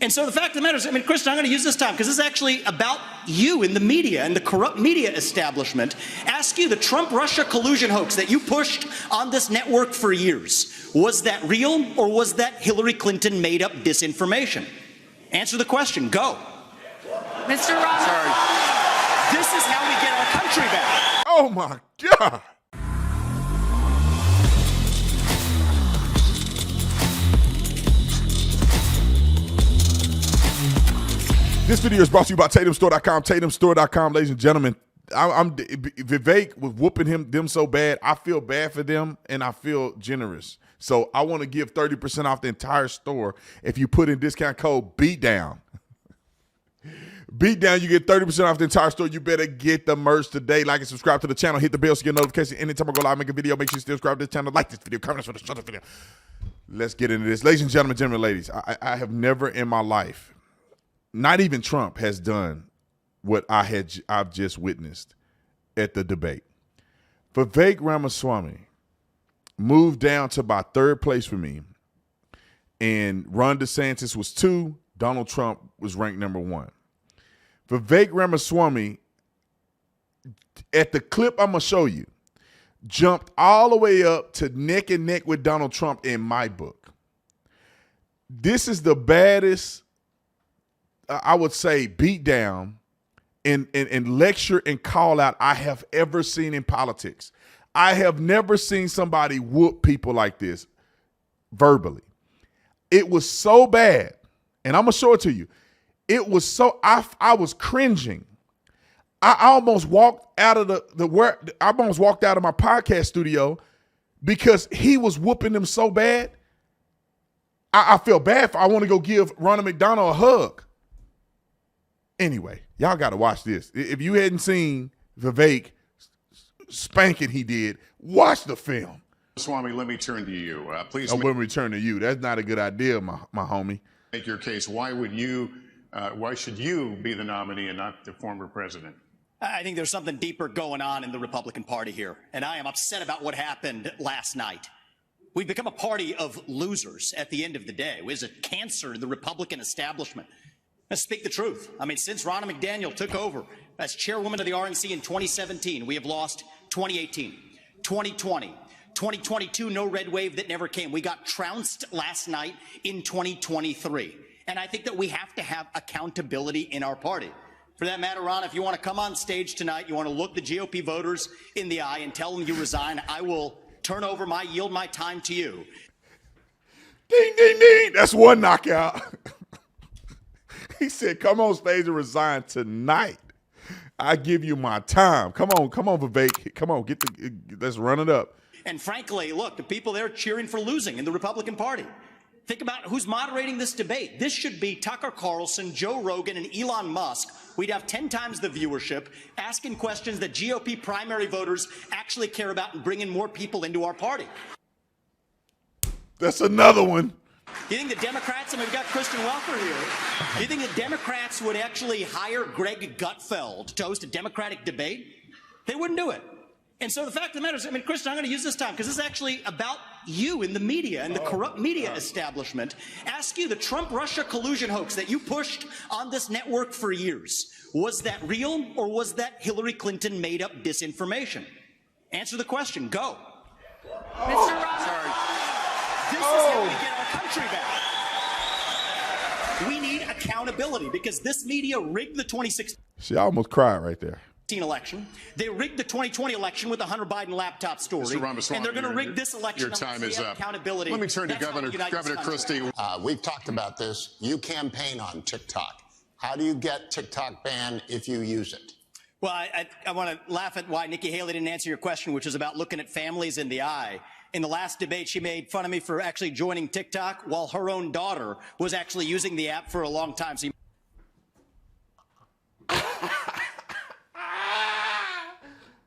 And so the fact of the matter is, Kristen, I'm going to use this time because this is actually about you in the media and the corrupt media establishment. Ask you, the Trump-Russia collusion hoax that you pushed on this network for years, was that real or was that Hillary Clinton made up disinformation? Answer the question. Go. Mr. Ramaswamy. This is how we get our country back. Oh, my God. This video is brought to you by TatumStore.com, TatumStore.com, ladies and gentlemen. Vivek was whooping them so bad. I feel bad for them, and I feel generous. So I want to give 30% off the entire store if you put in discount code BEATDOWN. BEATDOWN, you get 30% off the entire store. You better get the merch today. Like and subscribe to the channel. Hit the bell so you get notifications. Anytime I go live, make a video, make sure you still subscribe to this channel. Like this video, comment for the other video. Let's get into this. Ladies and gentlemen, ladies, I have never in my life, not even Trump has done what I've just witnessed at the debate. Vivek Ramaswamy moved down to about third place for me, and Ron DeSantis was 2. Donald Trump was ranked number 1. Vivek Ramaswamy, at the clip I'm going to show you, jumped all the way up to neck and neck with Donald Trump in my book. This is the baddest, I would say, beatdown and lecture and call out I have ever seen in politics. I have never seen somebody whoop people like this verbally. It was so bad, and I'm going to show it to you. It was so, I was cringing. I almost walked out of I almost walked out of my podcast studio because he was whooping them so bad. I feel bad I want to go give Ronald McDonald a hug. Anyway, y'all got to watch this. If you hadn't seen Vivek spanking he did, watch the film. Swami, let me turn to you. Please. Let me turn to you. That's not a good idea, my homie. Make your case. Why should you be the nominee and not the former president? I think there's something deeper going on in the Republican Party here, and I am upset about what happened last night. We've become a party of losers at the end of the day. It was a cancer to the Republican establishment. Let's speak the truth. Since Ronna McDaniel took over as chairwoman of the RNC in 2017, we have lost 2018, 2020, 2022, no red wave that never came. We got trounced last night in 2023. And I think that we have to have accountability in our party. For that matter, Ron, if you want to come on stage tonight, you want to look the GOP voters in the eye and tell them you resign, I will yield my time to you. Ding, ding, ding. That's one knockout. He said, come on stage and resign tonight. I give you my time. Come on, Vivek. Come on, let's run it up. And frankly, look, the people there cheering for losing in the Republican Party. Think about who's moderating this debate. This should be Tucker Carlson, Joe Rogan, and Elon Musk. We'd have 10 times the viewership, asking questions that GOP primary voters actually care about and bringing more people into our party. That's another one. You think the Democrats, and we've got Kristen Welker here, do you think the Democrats would actually hire Greg Gutfeld to host a Democratic debate? They wouldn't do it. And so the fact of the matter is, Kristen, I'm going to use this time because this is actually about you in the media and the corrupt media establishment. Ask you, the Trump-Russia collusion hoax that you pushed on this network for years, was that real or was that Hillary Clinton made up disinformation? Answer the question. Go. Mr. Ramaswamy. This is how we get our country back. We need accountability because this media rigged the 2016 She almost cried right there. election. They rigged the 2020 election with the Hunter Biden laptop story. And they're going to rig this election. Your time is up. Accountability. Let me turn to Governor Christie. We've talked about this. You campaign on TikTok. How do you get TikTok banned if you use it? Well, I want to laugh at why Nikki Haley didn't answer your question, which is about looking at families in the eye. In the last debate, she made fun of me for actually joining TikTok while her own daughter was actually using the app for a long time. So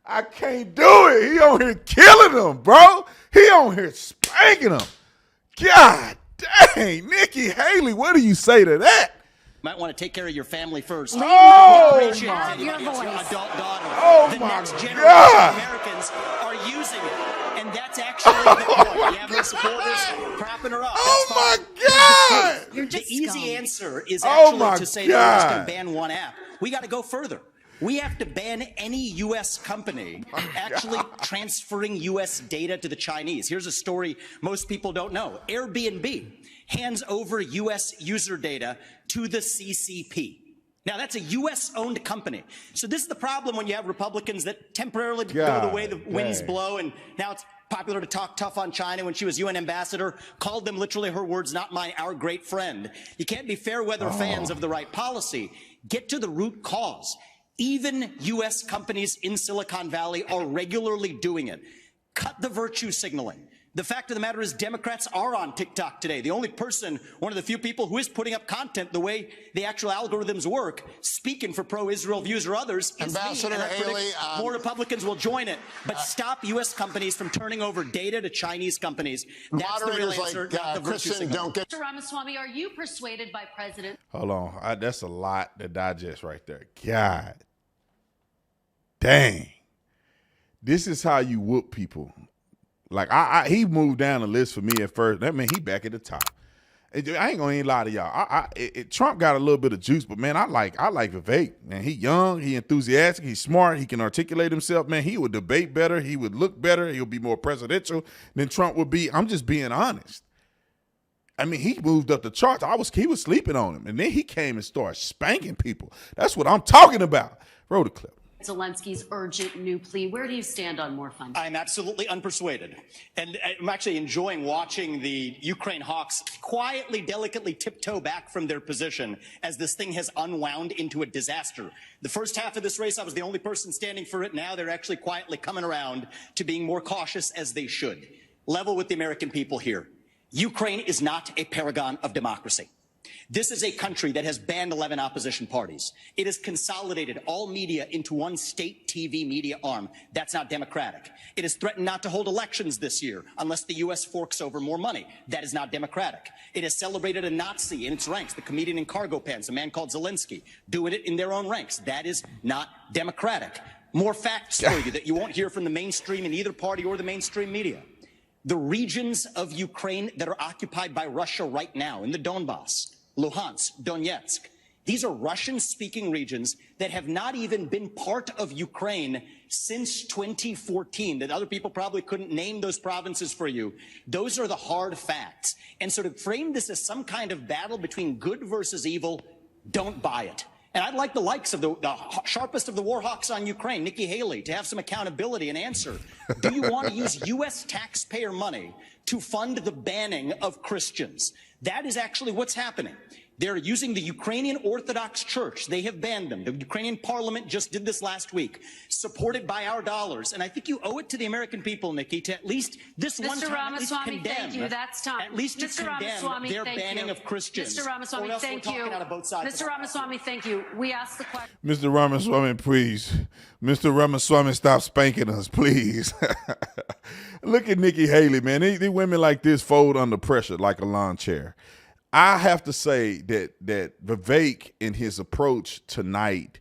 I can't do it. He on here killing them, bro. He on here spanking them. God dang, Nikki Haley, what do you say to that? might want to take care of your family first. Oh, Appreciate my it. It's your adult daughter. Oh, the my next generation God. of Americans are using it. And that's actually the point. You have her supporters propping her up. Oh That's my fine. God! You're The just easy answer is Oh actually my to say that we're just going God. to ban one app. We got to go further. We have to ban any U.S. company actually transferring U.S. data to the Chinese. Here's a story most people don't know. Airbnb hands over U.S. user data to the CCP. Now, that's a U.S.-owned company. So this is the problem when you have Republicans that temporarily go the way the winds blow, and now it's popular to talk tough on China. When she was UN ambassador, called them literally, her words, not mine, our great friend. You can't be fair weather fans of the right policy. Get to the root cause. Even U.S. companies in Silicon Valley are regularly doing it. Cut the virtue signaling. The fact of the matter is Democrats are on TikTok today. The only person, one of the few people who is putting up content the way the actual algorithms work, speaking for pro-Israel views or others, is Ambassador me. And I predict Haley, more Republicans will join it. But stop U.S. companies from turning over data to Chinese companies. That's the real moderators answer, like not the virtue Kristen signal. don't get. Mr. Ramaswamy, are you persuaded by President? Hold on. That's a lot to digest right there. God dang. This is how you whoop people. Like, he moved down the list for me at first. That mean he back at the top. I ain't gonna even lie to y'all. Trump got a little bit of juice, but man, I like Vivek. Man, he young, he enthusiastic, he's smart, he can articulate himself. Man, he would debate better, he would look better, he'll be more presidential than Trump would be. I'm just being honest. I mean, he moved up the charts. He was sleeping on him, and then he came and started spanking people. That's what I'm talking about. Roll the clip. Zelensky's urgent new plea. Where do you stand on more funding? I'm absolutely unpersuaded. And I'm actually enjoying watching the Ukraine hawks quietly, delicately tiptoe back from their position as this thing has unwound into a disaster. The first half of this race, I was the only person standing for it. Now they're actually quietly coming around to being more cautious, as they should. Level with the American people here. Ukraine is not a paragon of democracy. This is a country that has banned 11 opposition parties. It has consolidated all media into one state TV media arm. That's not democratic. It has threatened not to hold elections this year unless the U.S. forks over more money. That is not democratic. It has celebrated a Nazi in its ranks, the comedian in cargo pants, a man called Zelensky, doing it in their own ranks. That is not democratic. More facts for you that you won't hear from the mainstream in either party or the mainstream media. The regions of Ukraine that are occupied by Russia right now, in the Donbass, Luhansk, Donetsk. These are Russian-speaking regions that have not even been part of Ukraine since 2014, that other people probably couldn't name those provinces for you. Those are the hard facts. And so to frame this as some kind of battle between good versus evil, don't buy it. And I'd like the likes of the sharpest of the war hawks on Ukraine, Nikki Haley, to have some accountability and answer. Do you want to use U.S. taxpayer money to fund the banning of Christians? That is actually what's happening. They're using the Ukrainian Orthodox Church. They have banned them. The Ukrainian parliament just did this last week, supported by our dollars. And I think you owe it to the American people, Nikki, to at least this one Mr. time at least Ramaswamy, condemn. thank you. That's time. At least to Mr. condemn Ramaswamy, their thank banning you. of Christians. Mr. Ramaswamy, or else thank we're talking you. out of both sides. Mr. Ramaswamy, thank you. We asked the question. Mr. Ramaswamy, please. Mr. Ramaswamy, stop spanking us, please. Look at Nikki Haley, man. These women like this fold under pressure like a lawn chair. I have to say that Vivek in his approach tonight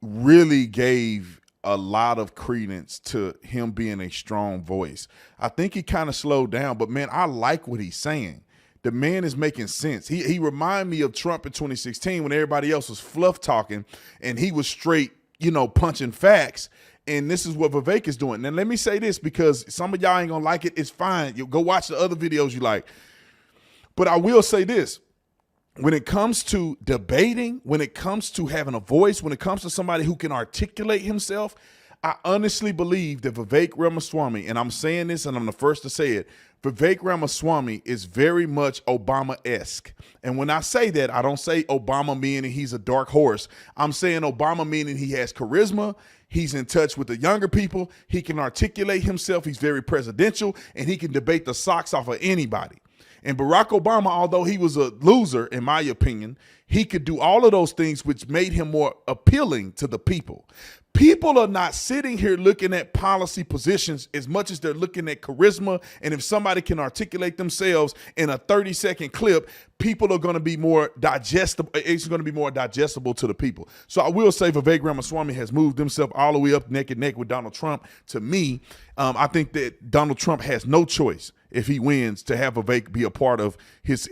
really gave a lot of credence to him being a strong voice. I think he kind of slowed down, but man, I like what he's saying. The man is making sense. He reminded me of Trump in 2016 when everybody else was fluff talking and he was straight, punching facts. And this is what Vivek is doing. Now, let me say this, because some of y'all ain't gonna like it. It's fine. You go watch the other videos you like. But I will say this. When it comes to debating, when it comes to having a voice, when it comes to somebody who can articulate himself, I honestly believe that Vivek Ramaswamy, and I'm saying this and I'm the first to say it, Vivek Ramaswamy is very much Obama-esque. And when I say that, I don't say Obama meaning he's a dark horse. I'm saying Obama meaning he has charisma, he's in touch with the younger people, he can articulate himself, he's very presidential, and he can debate the socks off of anybody. And Barack Obama, although he was a loser, in my opinion, he could do all of those things, which made him more appealing to the people. People are not sitting here looking at policy positions as much as they're looking at charisma. And if somebody can articulate themselves in a 30-second clip, people are going to be more digestible. It's going to be more digestible to the people. So I will say Vivek Ramaswamy has moved himself all the way up neck and neck with Donald Trump. To me, I think that Donald Trump has no choice if he wins to have Vivek be a part of his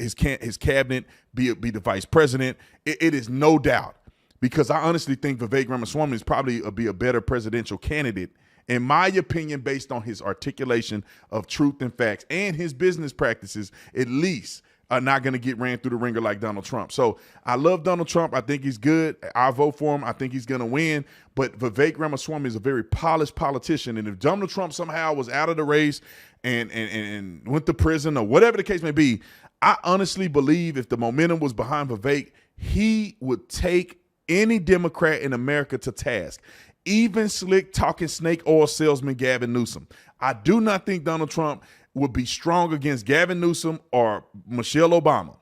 cabinet, be the vice president. It is no doubt. Because I honestly think Vivek Ramaswamy is probably be a better presidential candidate, in my opinion, based on his articulation of truth and facts, and his business practices, at least, are not going to get ran through the ringer like Donald Trump. So I love Donald Trump. I think he's good. I vote for him. I think he's going to win. But Vivek Ramaswamy is a very polished politician. And if Donald Trump somehow was out of the race and went to prison or whatever the case may be, I honestly believe if the momentum was behind Vivek, he would take any Democrat in America to task, even slick talking snake oil salesman Gavin Newsom. I do not think Donald Trump would be strong against Gavin Newsom or Michelle Obama.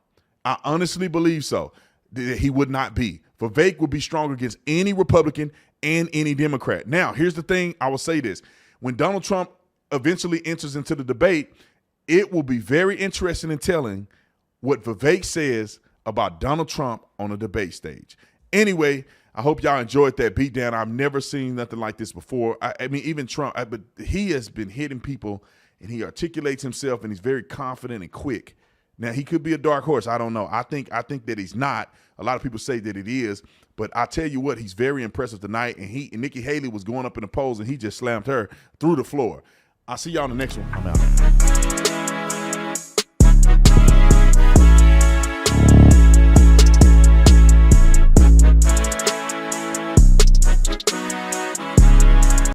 I honestly believe so. He would not be. Vivek would be strong against any Republican and any Democrat. Now, here's the thing. I will say this. When Donald Trump eventually enters into the debate, it will be very interesting and telling what Vivek says about Donald Trump on a debate stage. Anyway, I hope y'all enjoyed that beatdown. I've never seen nothing like this before. I mean, even Trump, but he has been hitting people, and he articulates himself, and he's very confident and quick. Now, he could be a dark horse. I don't know. I think that he's not. A lot of people say that it is, but I tell you what, he's very impressive tonight. And Nikki Haley was going up in the polls, and he just slammed her through the floor. I'll see y'all on the next one. I'm out.